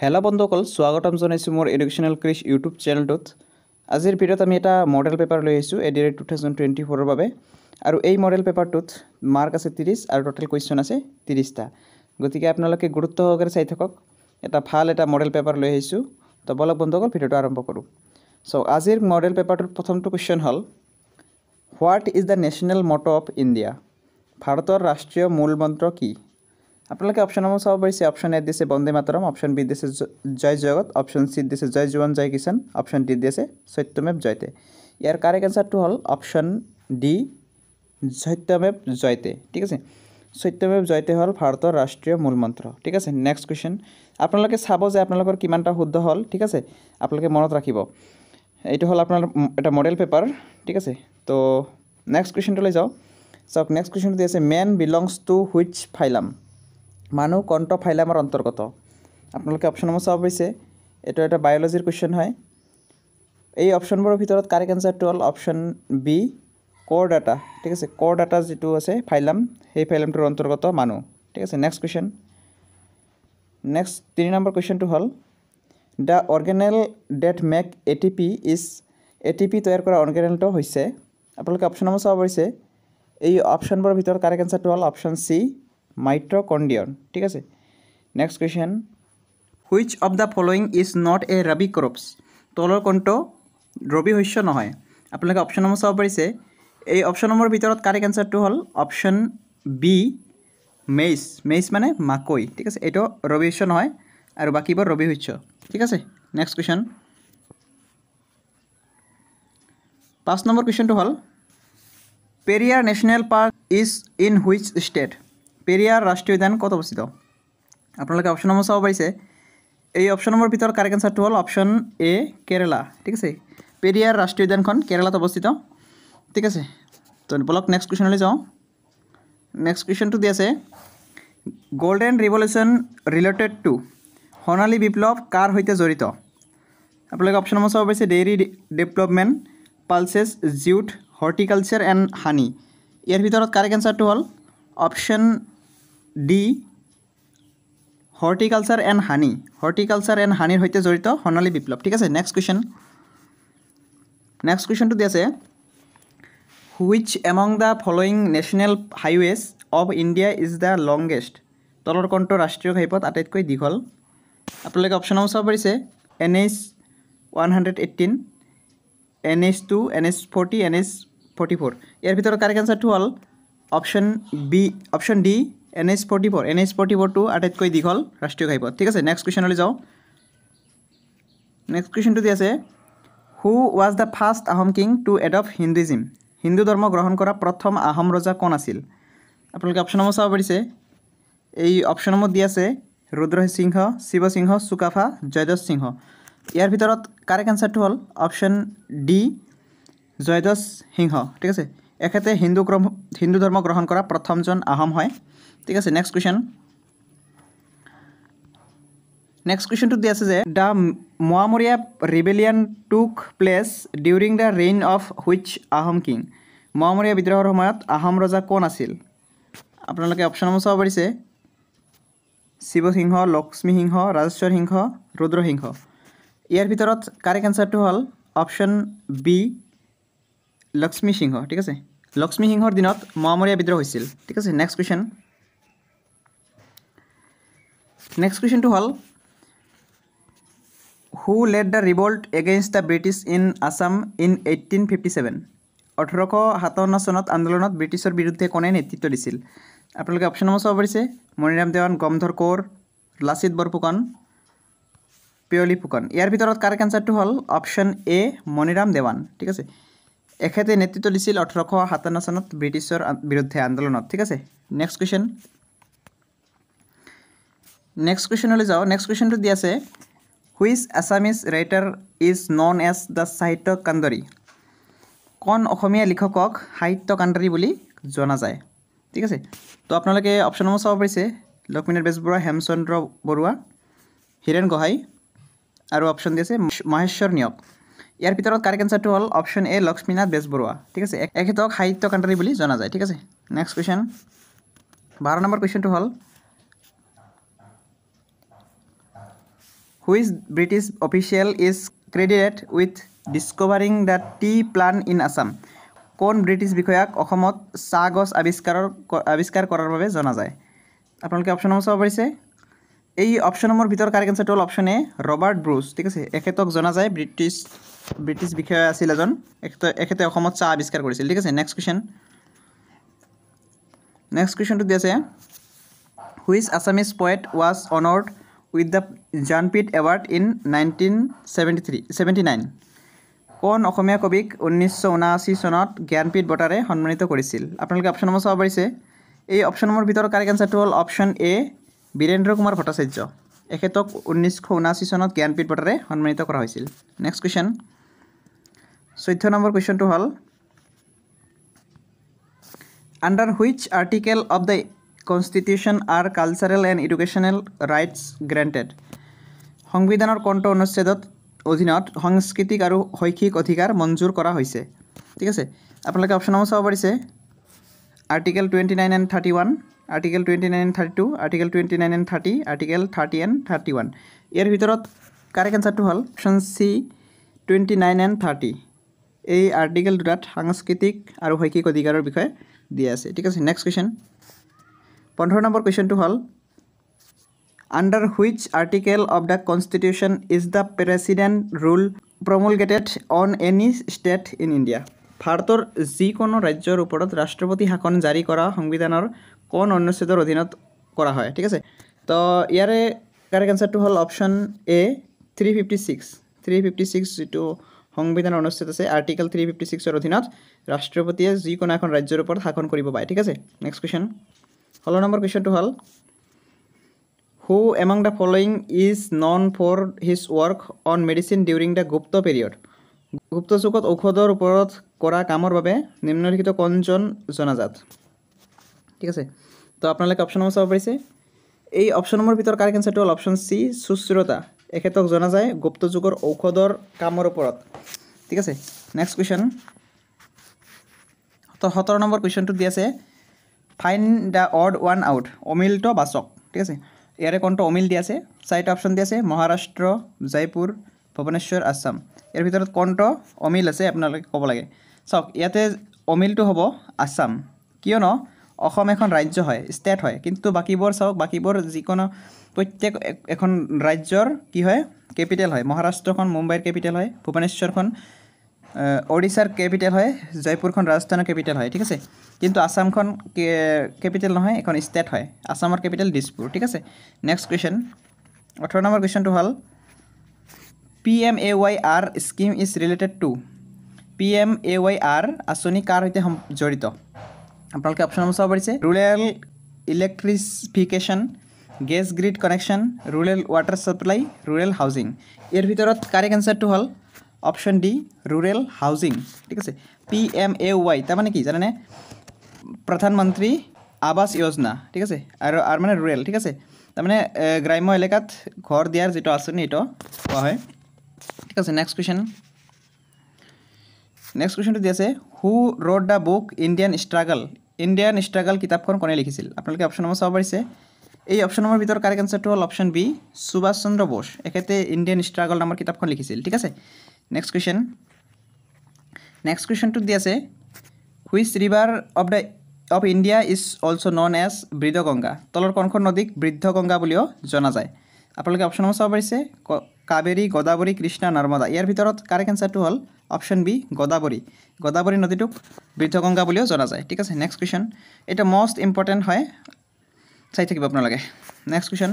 Hello' বন্ধুসকল, স্বাগতম জনাইছোঁ মোৰ এডুকেশ্যনেল ক্ৰিছ ইউটিউব চেনেলটোত। আজিৰ ভিডিঅ'ত আমি এটা মডেল পেপাৰ লৈ আহিছোঁ এডিআৰ 2024ৰ বাবে। আৰু এই মডেল পেপাৰটোত মাৰ্ক আছে 30 আৰু টোটেল কুৱেশ্যন আছে 30টা। গতিকে আপোনালোকে গুৰুত্ব সহকাৰে চাই থাকক। এটা মডেল পেপাৰ লৈ আহিছোঁ। তো বলক বন্ধুসকল ভিডিঅ'টো আৰম্ভ কৰোঁ। আজিৰ মডেল পেপাৰটোৰ প্ৰথমটো কুৱেশ্যন হ'ল, what is the national motto of India? ভাৰতৰ ৰাষ্ট্ৰীয় মূল মন্ত্ৰ কি? আপোনালোকে অপশ্যনসমূহ চাব পাৰিছে। অপশ্যন এ দিছে বন্দে মাতৰম, অপশ্যন বি দিছে জয় জগত, অপশ্যন চি দিছে জয় জোৱান জয় কিষাণ, অপশ্যন ডি দিছে সত্যমেৱ জয়তে। ইয়াৰ কাৰেক্ট এনচাৰটো হ'ল অপশ্যন ডি, সত্যমেৱ জয়তে। ঠিক আছে, সত্যমেৱ জয়তে হ'ল ভাৰতৰ ৰাষ্ট্ৰীয় মূল মন্ত্ৰ। ঠিক আছে, নেক্সট কুৱেশ্যন। আপোনালোকে চাব যে আপোনালোকৰ কিমানটা শুদ্ধ হ'ল। ঠিক আছে, আপোনালোকে মনত ৰাখিব এইটো হ'ল আপোনাৰ এটা মডেল পেপাৰ। ঠিক আছে, তো নেক্সট কুৱেশ্যনটোলৈ যাওঁ। চাওক, নেক্সট কুৱেশ্যনটো দি আছে, মেন বিলংছ টু হুইচ ফাইলাম? মানুহ কোনটো ফাইলামৰ অন্তৰ্গত? আপোনালোকে অপশ্যনসমূহ চাব পাৰিছে। এইটো এটা বায়'লজিৰ কুৱেশ্যন হয়। এই অপশ্যনবোৰৰ ভিতৰত কাৰেক্ট এনচাৰটো হ'ল অপশ্যন বি, কৰডাটা। ঠিক আছে, কৰডাটা যিটো আছে ফাইলাম, সেই ফাইলামটোৰ অন্তৰ্গত মানুহ। ঠিক আছে, নেক্সট কুৱেশ্যন। নেক্সট 3 নম্বৰ কুৱেশ্যনটো হ'ল, the organelle that make ATP is, ATP তৈয়াৰ কৰা অৰ্গেনেলটো হৈছে। আপোনালোকে অপশ্যনসমূহ চাব পাৰিছে। এই অপশ্যনবোৰৰ ভিতৰত কাৰেক্ট এনচাৰটো হ'ল অপশ্যন চি, মাইট্ৰকণ্ড্ৰিয়ন। ঠিক আছে, next question. Which of the following is not a rabi crops? তলৰ কোনটো ৰবি শস্য নহয়? আপোনালোকে অপশ্যনসমূহ চাব পাৰিছে। এই অপশ্যনসমূহৰ ভিতৰত কাৰেক্ট এনচাৰটো হ'ল অপশ্যন বি, মেইজ। মেইজ মানে মাকৈ। ঠিক আছে, এইটো ৰবি শস্য নহয় আৰু বাকীবোৰ ৰবি শস্য। ঠিক আছে, নেক্সট কুৱেশ্যন। 5 নম্বৰ কুৱেশ্যনটো হ'ল, Periyar national park is in which state? Periyar ৰাষ্ট্ৰীয় উদ্যান ক'ত অৱস্থিত? আপোনালোকে অপশ্যনসমূহ চাব পাৰিছে। এই অপশ্যনসমূহৰ ভিতৰত কাৰেক্ট এনচাৰটো হ'ল অপশ্যন এ, কেৰেলা। ঠিক আছে, পেৰিয়াৰ ৰাষ্ট্ৰীয় উদ্যানখন কেৰেলাত অৱস্থিত। ঠিক আছে, তো বলক নেক্সট কুৱেশ্যনলৈ যাওঁ। নেক্সট কুৱেশ্যনটো দি আছে, গল্ডেন ৰিভলিউশ্যন ৰিলেটেড টু, সোণালী বিপ্লৱ কাৰ সৈতে জড়িত? আপোনালোকে অপশ্যনসমূহ চাব পাৰিছে। Dairy development, pulses, jute, horticulture and honey. ইয়াৰ ভিতৰত কাৰেক্ট এনচাৰটো হ'ল option D, horticulture and honey. Horticulture and হানিৰ সৈতে জড়িত সোণালী বিপ্লৱ। ঠিক আছে, নেক্সট কুৱেশ্যন। নেক্সট কুৱেশ্যনটো দি আছে, which among the following national highways of India is the longest? তলৰ কোনটো ৰাষ্ট্ৰীয় ঘাইপথ আটাইতকৈ দীঘল? আপোনালোকে অপশ্যনসমূহ চাব পাৰিছে। NH 118, NH2, NH40, NH44। ইয়াৰ ভিতৰত কাৰেক্ট এনচাৰটো হ'ল option B, option D, NH44। NH44টো আটাইতকৈ দীঘল ৰাষ্ট্ৰীয় ঘাইপথ। ঠিক আছে, নেক্সট কুৱেশ্যনলৈ যাওঁ। নেক্সট কুৱেশ্যনটো দি আছে, who was the first Ahom king to adopt Hinduism? Hindu ধৰ্ম গ্ৰহণ কৰা প্ৰথম আহোম ৰজা কোন আছিল? আপোনালোকে অপশ্যনসমূহ চাব পাৰিছে। এই অপশ্যনসমূহ দি আছে ৰুদ্ৰসিংহ, শিৱসিংহ, চুকাফা, জয়ধ্বজ সিংহ। ইয়াৰ ভিতৰত কাৰেক্ট এনচাৰটো হ'ল অপশ্যন ডি, জয়ধ্বজ সিংহ। ঠিক আছে, এখেতে হিন্দু ধৰ্ম গ্ৰহণ কৰা প্ৰথমজন আহোম হয়। ঠিক আছে, নেক্সট কুৱেশ্যন। নেক্সট কুৱেশ্যনটো দি আছে যে, the Moamoria rebellion took place during the reign of which Ahom king? Moamoria বিদ্ৰোহৰ সময়ত আহোম ৰজা কোন আছিল? আপোনালোকে অপশ্যনসমূহ চাব পাৰিছে। শিৱসিংহ, লক্ষ্মীসিংহ, ৰাজেশ্বৰ সিংহ, ৰুদ্ৰসিংহ। ইয়াৰ ভিতৰত কাৰেক্ট এনচাৰটো হ'ল অপশ্যন বি, লক্ষ্মীসিংহ। ঠিক আছে, লক্ষ্মীসিংহৰ দিনত মোৱামৰীয়া বিদ্ৰোহ হৈছিল। ঠিক আছে, নেক্সট কুৱেশ্যন। নেক্সট কুৱেশ্যনটো হ'ল, who led the revolt against the British in Assam in 1857? 1857 চনত আন্দোলনত ব্ৰিটিছৰ বিৰুদ্ধে কোনে নেতৃত্ব দিছিল? আপোনালোকে অপশ্যনসমূহ চাব পাৰিছে। মণিৰাম দেৱান, গমধৰ কৌৰ, লাচিত বৰফুকন, পিয়লি ফুকন। ইয়াৰ ভিতৰত কাৰেক্ট এনচাৰটো হ'ল অপশ্যন এ, মণিৰাম দেৱান। ঠিক আছে, এখেতে নেতৃত্ব দিছিল 1857 চনত ব্ৰিটিছৰ বিৰুদ্ধে আন্দোলনত। ঠিক আছে, নেক্সট কুৱেশ্যন। নেক্সট কুৱেশ্যনলৈ যাওঁ। নেক্সট কুৱেশ্যনটো দি আছে, which Assamese writer is known as the সাহিত্য কান্দৰী? কোন অসমীয়া লিখকক সাহিত্য কাণ্ডাৰী বুলি জনা যায়? ঠিক আছে, তো আপোনালোকে অপশ্যনসমূহ চাব পাৰিছে। লক্ষ্মীনাথ বেজবৰুৱা, হেমচন্দ্ৰ বৰুৱা, হীৰেণ গোহাঁই, আৰু অপশ্যন দি আছে মহেশ্বৰ নিয়োগ। ইয়াৰ ভিতৰত কাৰেক্ট এনচাৰটো হ'ল অপশ্যন এ, লক্ষ্মীনাথ বেজবৰুৱা। ঠিক আছে, এখেতক সাহিত্য কাণ্ডাৰী বুলি জনা যায়। ঠিক আছে, নেক্সট কুৱেশ্যন। 12 নম্বৰ কুৱেশ্যনটো হ'ল, which British official is credited with discovering the tea plant in Assam কোন ব্ৰিটিছ বিষয়াক অসমত চাহ গছ আৱিষ্কাৰ কৰাৰ বাবে জনা যায় আপোনালোকে অপশ্যনসমূহ চাব পাৰিছে এই অপশ্যনসমূহৰ ভিতৰত কাৰেক্ট এনচাৰটো হ'ল অপশ্যন এ ৰবাৰ্ট ব্ৰুচ ঠিক আছে এখেতক জনা যায় ব্ৰিটিছ বিষয়া আছিল এজন এখেতে অসমত চাহ আৱিষ্কাৰ কৰিছিল ঠিক আছে নেক্সট কুৱেশ্যনটো দি আছে which Assamese poet was honoured with the Jnanpith award in 1979 কোন অসমীয়া কবিক 1979 চনত জ্ঞানপীঠ বঁটাৰে সন্মানিত কৰিছিল আপোনালোকে অপশ্যনসমূহ চাব পাৰিছে এই অপশ্যনসমূহৰ ভিতৰত কাৰেক্ট এনচাৰটো হ'ল অপশ্যন এ বীৰেন্দ্ৰ কুমাৰ ভট্টাচাৰ্য এখেতক 1979 চনত জ্ঞানপীঠ বঁটাৰে সন্মানিত কৰা হৈছিল নেক্সট কুৱেশ্যন 14 নম্বৰ কুৱেশ্যনটো হ'ল under which article of the constitution are cultural and educational rights granted সংবিধানৰ কোনটো অনুচ্ছেদত অধীনত সাংস্কৃতিক আৰু শৈক্ষিক অধিকাৰ মঞ্জুৰ কৰা হৈছে ঠিক আছে আপোনালোকে অপশ্যনসমূহ চাব পাৰিছে article 29 and 31 article 29 and 32 article 29 and 30 article 30 and 31 ইয়াৰ ভিতৰত কাৰেক্ট এনচাৰটো হ'ল অপশ্যন চি 29 এণ্ড 30 এই আৰ্টিকেল দুটাত সাংস্কৃতিক আৰু শৈক্ষিক অধিকাৰৰ বিষয়ে দিয়া আছে ঠিক আছে নেক্সট কুৱেশ্যন 15 নম্বৰ কুৱেশ্যনটো হ'ল under which article of the constitution is the president rule promulgated on any state in India ভাৰতৰ যিকোনো ৰাজ্যৰ ওপৰত ৰাষ্ট্ৰপতি শাসন জাৰি কৰা সংবিধানৰ কোন অনুচ্ছেদৰ অধীনত কৰা হয় ঠিক আছে তো ইয়াৰে কাৰেক্ট এনচাৰটো হ'ল অপশ্যন এ 356 যিটো সংবিধানৰ অনুচ্ছেদ আছে আৰ্টিকেল 356ৰ অধীনত ৰাষ্ট্ৰপতিয়ে যিকোনো এখন ৰাজ্যৰ ওপৰত শাসন কৰিব পাৰে ঠিক আছে নেক্সট কুৱেশ্যন 16 নম্বৰ কুৱেশ্যনটো হ'ল who among the following is known for his work on medicine during the Gupta period Gupta যুগত ঔষধৰ ওপৰত কৰা কামৰ বাবে নিম্নলিখিত কোনজন জনাজাত ঠিক আছে তো আপোনালোকে অপশ্যনসমূহ চাব পাৰিছে এই অপশ্যনসমূহৰ ভিতৰত কাৰেক্ট এনচাৰটো হ'ল অপশ্যন চি সুশ্ৰুতা এখেতক জনা যায় গুপ্ত যুগৰ ঔষধৰ কামৰ ওপৰত ঠিক আছে নেক্সট কুৱেশ্যন তো 17 নম্বৰ কুৱেশ্যনটো দি আছে find the odd one out অমিলত বাচক ঠিক আছে ইয়াৰে কোনটো অমিল দি আছে চাৰিটা অপশ্যন দি আছে মহাৰাষ্ট্ৰ জয়পুৰ ভুৱনেশ্বৰ আছাম ইয়াৰ ভিতৰত কোনটো অমিল আছে আপোনালোকে ক'ব লাগে চাওক ইয়াতে অমিলটো হ'ব আছাম কিয়নো অসম এখন ৰাজ্য হয় ষ্টেট হয় কিন্তু বাকীবোৰ চাওক বাকীবোৰ যিকোনো প্ৰত্যেক এখন ৰাজ্যৰ কি হয় কেপিটেল হয় মহাৰাষ্ট্ৰখন মুম্বাইৰ কেপিটেল হয় ভুৱনেশ্বৰখন ওড়িশাৰ কেপিটেল হয় জয়পুৰখন ৰাজস্থানৰ কেপিটেল হয় ঠিক আছে কিন্তু আসামখন কেপিটেল নহয় এখন ষ্টেট হয় আসামৰ কেপিটেল দিছপুৰ ঠিক আছে নেক্সট কুৱেশ্যন 18 নম্বৰ কুৱেশ্যনটো হ'ল PMAYR scheme is related to PMAYR আঁচনি কাৰ সৈতে জড়িত আপোনালোকে অপশ্যনসমূহ চাব পাৰিছে rural electrification gas grid connection rural water supply rural housing ইয়াৰ ভিতৰত কাৰেক্ট এনচাৰটো হ'ল অপশ্যন ডি ৰুৰেল হাউজিং ঠিক আছে PMAY তাৰমানে কি জানেনে প্ৰধানমন্ত্ৰী আৱাস যোজনা ঠিক আছে আৰু মানে ৰুৰেল ঠিক আছে তাৰমানে গ্ৰাম্য এলেকাত ঘৰ দিয়াৰ যিটো আঁচনি এইটো কোৱা হয় ঠিক আছে নেক্সট কুৱেশ্যনটো দি আছে who wrote the book Indian struggle কিতাপখন কোনে লিখিছিল আপোনালোকে অপশ্যনসমূহ চাব পাৰিছে এই অপশ্যনসমূহৰ ভিতৰত কাৰেক্ট এনচাৰটো হ'ল অপশ্যন বি সুভাষ চন্দ্ৰ বোস এখেতে ইণ্ডিয়ান ষ্ট্ৰাগল নামৰ কিতাপখন লিখিছিল ঠিক আছে নেক্সট কুৱেশ্যনটো দি আছে which river of India is also' known as Vriddhaganga তলৰ কোনখন নদীক বৃদ্ধগংগা বুলিও জনা যায় আপোনালোকে অপশ্যনসমূহ চাব পাৰিছে কাবেৰী গোদাবৰী কৃষ্ণা নৰ্মদা ইয়াৰ ভিতৰত কাৰেক্ট এনচাৰটো হ'ল অপশ্যন বি গোদাবৰী নদীটোক বৃদ্ধগংগা বুলিও জনা যায় ঠিক আছে নেক্সট কুৱেশ্যন এটা মষ্ট ইম্পৰ্টেণ্ট হয় চাই থাকিব আপোনালোকে next question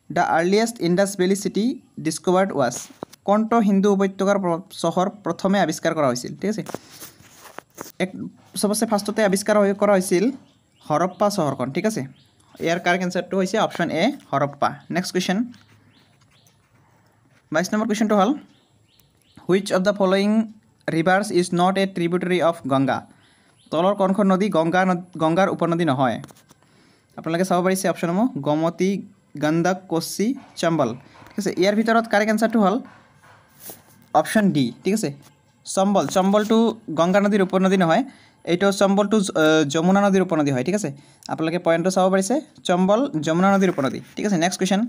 the earliest Indus valley city discovered was কোনটো হিন্দু উপত্যকাৰ চহৰ প্ৰথমে আৱিষ্কাৰ কৰা হৈছিল ঠিক আছে চবচে ফাৰ্ষ্টতে আৱিষ্কাৰ কৰা হৈছিল হৰপ্পা চহৰখন ঠিক আছে ইয়াৰ কাৰেক্ট এনচাৰটো হৈছে option A Harappa next question 22 number কুৱেশ্যনটো হ'ল which of the following rivers is not a tributary of Ganga তলৰ কোনখন নদী গংগাৰ উপনদী নহয় আপোনালোকে চাব পাৰিছে অপশ্যনসমূহ গোমতী গণ্ডক কোচি চম্বল ঠিক আছে ইয়াৰ ভিতৰত কাৰেক্ট এনচাৰটো হ'ল অপশ্যন ডি ঠিক আছে চম্বলটো গংগা নদীৰ উপনদী নহয় এইটো চম্বলটো যমুনা নদীৰ উপনদী হয় ঠিক আছে আপোনালোকে পইণ্টটো চাব পাৰিছে চম্বল যমুনা নদীৰ উপনদী ঠিক আছে next question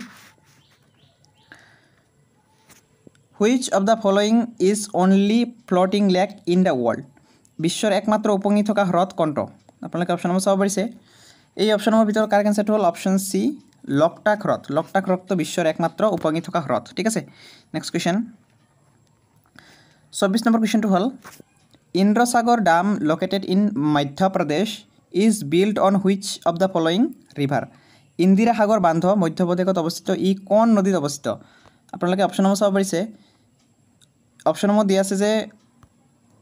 which of the following is only floating lake in the world বিশ্বৰ একমাত্ৰ উপঙি থকা হ্ৰদ কোনটো আপোনালোকে অপশ্যনসমূহ চাব পাৰিছে এই অপশ্যনসমূহৰ ভিতৰত কাৰেক্ট এনচাৰটো হ'ল অপশ্যন চি লকটাক হ্ৰদটো বিশ্বৰ একমাত্ৰ উপঙি থকা হ্ৰদ ঠিক আছে নেক্সট কুৱেশ্যন 24 নম্বৰ কুৱেশ্যনটো হ'ল Indrasagar dam located in Madhya Pradesh is build on which of the following river Indira Sagar বান্ধ মধ্যপ্ৰদেশত অৱস্থিত ই কোন নদীত অৱস্থিত আপোনালোকে অপশ্যনসমূহ চাব পাৰিছে অপশ্যনসমূহ দিয়া আছে যে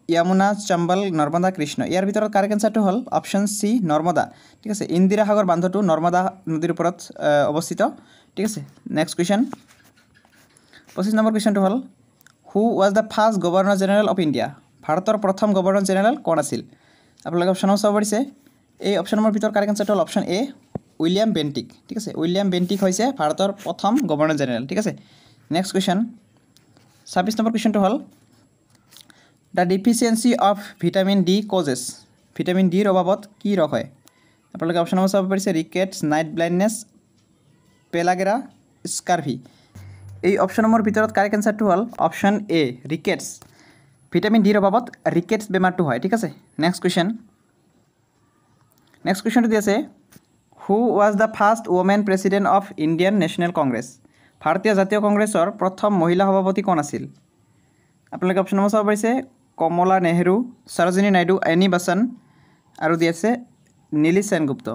यमुना चम्बल नर्मदा कृष्ण यार ভিতৰত কাৰেক্ট আনসাৰটো হল অপশন সি নৰ্মদা ঠিক আছে ইন্দিৰা সাগৰ বান্ধটো নৰ্মদা নদীৰ ওপৰত অৱস্থিত ঠিক আছে নেক্সট কোৱেশ্চন 25 নম্বৰ কোৱেশ্চনটো হল who was the first governor general of India ভাৰতৰ প্ৰথম গভৰ্নৰ জেনাৰেল কোন আছিল আপোনালোকে অপশ্যন চাব পাৰিছে এই অপশ্যনৰ ভিতৰত কারেক্ট আনসারটো হল অপশ্যন এ উইলিয়াম বেন্টিক ঠিক আছে উইলিয়াম বেন্টিক হৈছে ভাৰতৰ প্ৰথম গভৰ্নৰ জেনাৰেল ঠিক আছে নেক্সট কোৱেশ্চন 26 নম্বৰ কোৱেশ্চনটো হল The deficiency of vitamin D causes vitamin D অভাৱত কি ৰোগ হয় আপোনালোকে অপশ্যন চাব পাৰিছে ৰিকেটছ নাইট ব্লাইণ্ডনেছ পেলাগেৰা স্কাৰ্ভি এই অপশ্যনৰ ভিতৰত কাৰেক্ট আনসাৰটো হ'ল অপশ্যন এ ৰিকেটছ ভিটামিন ডিৰ অভাৱত ৰিকেটছ বেমাৰটো হয় ঠিক আছে নেক্সট কুৱেশ্যনটো দি আছে who was the first women president of Indian national Congress ভাৰতীয় জাতীয় কংগ্ৰেছৰ প্ৰথম মহিলা সভাপতি কোন আছিল আপোনালোকে অপশ্যন চাব পাৰিছে কমলা নেহৰু সৰোজিনী নাইডু এনি বাসন আৰু দি আছে নীলি সেনগুপ্ত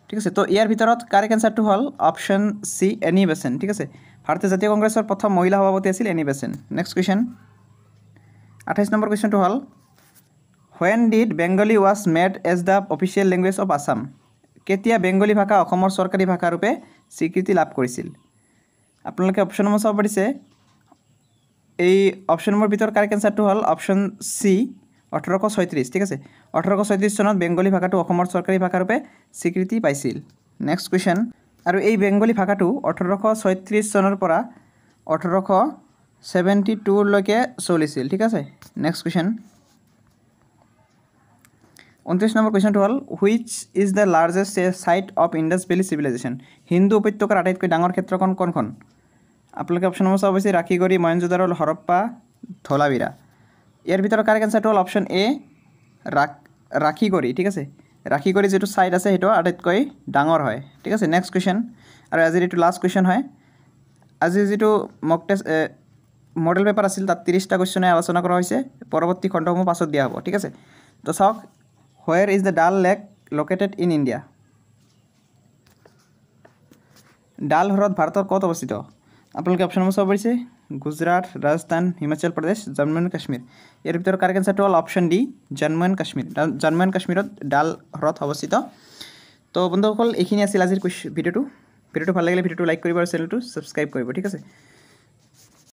ঠিক আছে তো ইয়াৰ ভিতৰত কাৰেক্ট আনসাৰটো হল অপশ্যন সি এনি বাসন ঠিক আছে ভাৰতীয় জাতীয় কংগ্ৰেছৰ প্ৰথম মহিলা সভাপতি আছিল Annie Besant next question 28 number কুৱেশ্যনটো হল when did bengali was made as the official language of assam কেতিয়া বেংগলী ভাষা অসমৰ চৰকাৰী ভাষা ৰূপে স্বীকৃতি লাভ কৰিছিল আপোনালোকে অপশ্যন চাব পাৰিছে এই অপশ্যনৰ ভিতৰত কারেক্ট আনসারটো হল অপশ্যন সি 1836 ঠিক আছে 1836 চনত বেংগলী ভাষাটো অসমৰ চৰকাৰী ভাষা ৰূপে স্বীকৃতি পাইছিল নেক্সট কুৱেশ্যন আৰু এই বেংগলী ভাষাটো 1836 চনৰ পৰা 1872 লৈকে চলিছিল ঠিক আছে নেক্সট কুৱেশ্যন 29 নম্বৰ কুৱেশ্যনটো হল which is the largest site of Indus valley civilisation Hindu উপত্যকাৰ আটাইতকৈ ডাঙৰ ক্ষেত্ৰখন কোনখন আপোনালোকে অপশ্যন চাব পাৰিছে ৰাখিগড়ি মহেঞ্জোদাৰো হৰপ্পা ধলাবিৰা ইয়াৰ ভিতৰত কাৰেক্ট আনসাৰটো হল অপশ্যন এ ৰাখিগড়ি ঠিক আছে ৰাখিগড়ি যেটো সাইট আছে হেটো আটাইতকৈ ডাঙৰ হয় ঠিক আছে নেক্সট কুৱেশ্যন আৰু আজিৰ এটো লাষ্ট কুৱেশ্যন হয় আজি যেটো মক টেষ্ট মডেল পেপাৰ আছিল তাত 30টা কুৱেশ্যনে আলোচনা কৰা হৈছে পৰৱৰ্তী খণ্ডসমূহ পাছত দিয়া হ'ব ঠিক আছে তো চাওক where is the Dal lake located in India Dal হ্ৰদ ভাৰতৰ ক'ত অৱস্থিত আপোনালোকে অপশ্যন চাব পাৰিছে গুজৰাট ৰাজস্থান হিমাচল প্ৰদেশ জম্মু এণ্ড কাশ্মীৰ ইয়াৰ ভিতৰত কাৰেক্ট আনসাৰটো হ'ল অপশ্যন ডি জম্মু এণ্ড কাশ্মীৰত ডাল হ্ৰদ অৱস্থিত তো বন্ধুসকল এইখিনি আছিল আজিৰ ভিডিঅ'টো ভাল লাগিলে ভিডিঅ'টো লাইক কৰিব আৰু চেনেলটো ছাবস্ক্ৰাইব কৰিব ঠিক আছে